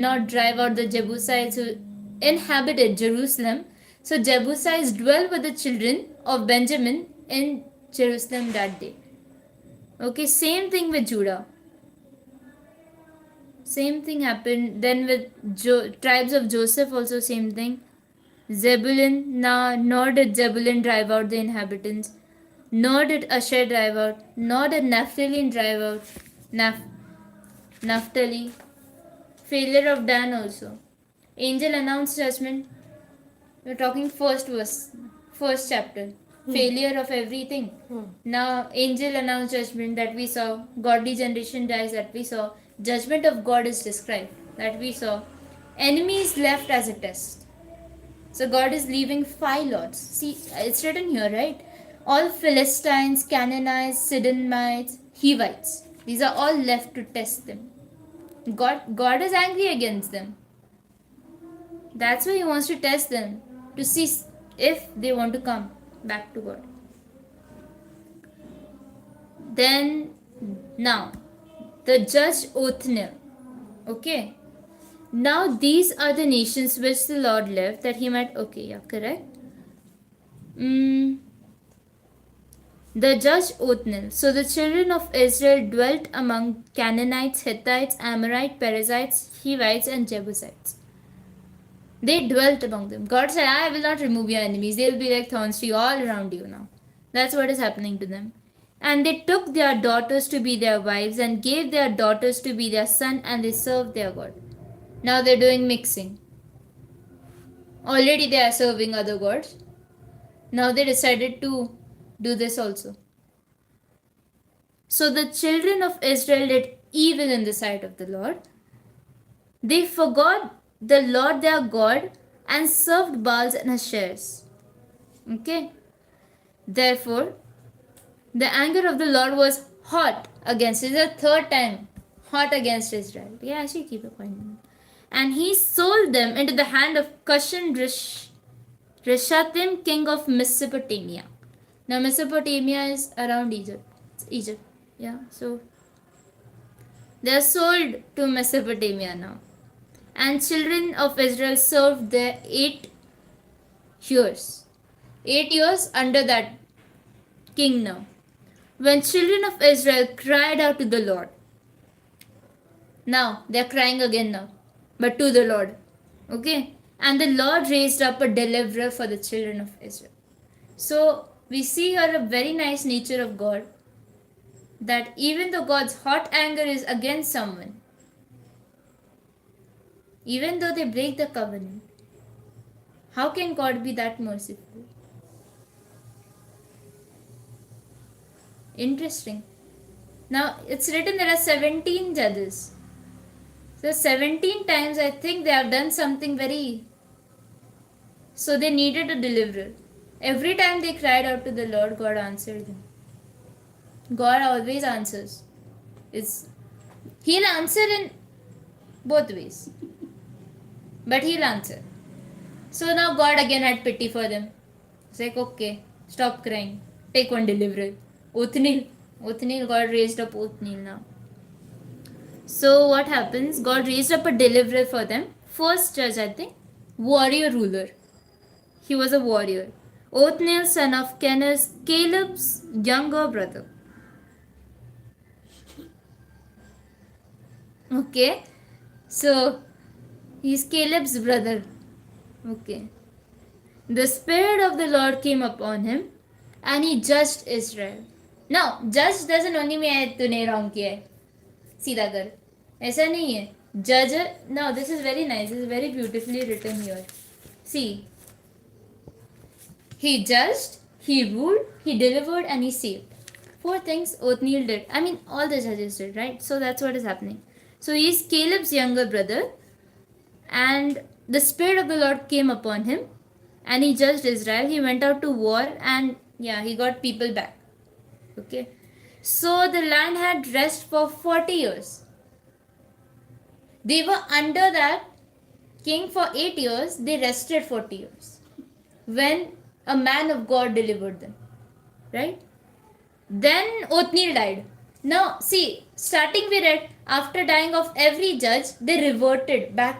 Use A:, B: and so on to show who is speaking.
A: not drive out the Jebusites who inhabited Jerusalem. So Jebusites dwell with the children of Benjamin in Jerusalem that day. Okay, same thing with Judah. Same thing happened. Then with tribes of Joseph also same thing. Zebulun, nor did Zebulun drive out the inhabitants, nor did Asher drive out, nor did Naphtali drive out Naphtali. Failure of Dan also. Angel announced judgment. We're talking first verse, first chapter. Failure of everything. Now, angel announced judgment that we saw. Godly generation dies that we saw. Judgment of God is described that we saw. Enemies left as a test. So God is leaving 5 lots. See, it's written here, right? All Philistines, Canaanites, Sidonites, Hivites. These are all left to test them. God is angry against them. That's why He wants to test them to see if they want to come back to God. Then, now, the judge Othniel. Okay. Now these are the nations which the Lord left that He might. Okay, yeah, correct. The judge Othniel. So the children of Israel dwelt among Canaanites, Hittites, Amorites, Perizzites, Hivites, and Jebusites. They dwelt among them. God said, I will not remove your enemies. They will be like thorns to you all around you now. That's what is happening to them. And they took their daughters to be their wives and gave their daughters to be their son, and they served their God. Now they're doing mixing. Already they are serving other gods. Now they decided to do this also. So the children of Israel did evil in the sight of the Lord. They forgot the Lord their God and served Baals and Ashers. Okay. Therefore, the anger of the Lord was hot against Israel. The third time, hot against Israel. Yeah, actually keep a point. And He sold them into the hand of Cushan Rishathaim, king of Mesopotamia. Now Mesopotamia is around Egypt. It's Egypt. Yeah. So they are sold to Mesopotamia now. And children of Israel served there 8 years. 8 years under that king now. When children of Israel cried out to the Lord. Now they are crying again now, but to the Lord. Okay. And the Lord raised up a deliverer for the children of Israel. So we see here a very nice nature of God, that even though God's hot anger is against someone, even though they break the covenant, how can God be that merciful? Interesting. Now it's written there are 17 judges. So 17 times I think they have done something very. So they needed a deliverer. Every time they cried out to the Lord, God answered them. God always answers. He'll answer in both ways. But He'll answer. So now God again had pity for them. It's like, okay, stop crying. Take one deliverer. Othniel, God raised up Othniel now. So what happens? God raised up a deliverer for them. First judge, I think, warrior ruler. He was a warrior. Othniel, son of Kenaz, Caleb's younger brother. Okay. So he's Caleb's brother. Okay. The Spirit of the Lord came upon him and he judged Israel. Now, judge doesn't only mean तूने wrong किया है, सीधा कर. ऐसा नहीं है. Judge. Now, this is very nice. This is very beautifully written here. See. He judged, he ruled, he delivered, and he saved. 4 things Othniel did. I mean, all the judges did, right? So that's what is happening. So he is Caleb's younger brother, and the Spirit of the Lord came upon him, and he judged Israel. He went out to war, and yeah, he got people back. Okay. So the land had rest for 40 years. They were under that king for 8 years. They rested 40 years. When a man of God delivered them. Right? Then Othniel died. Now, see, starting we read, after dying of every judge, they reverted back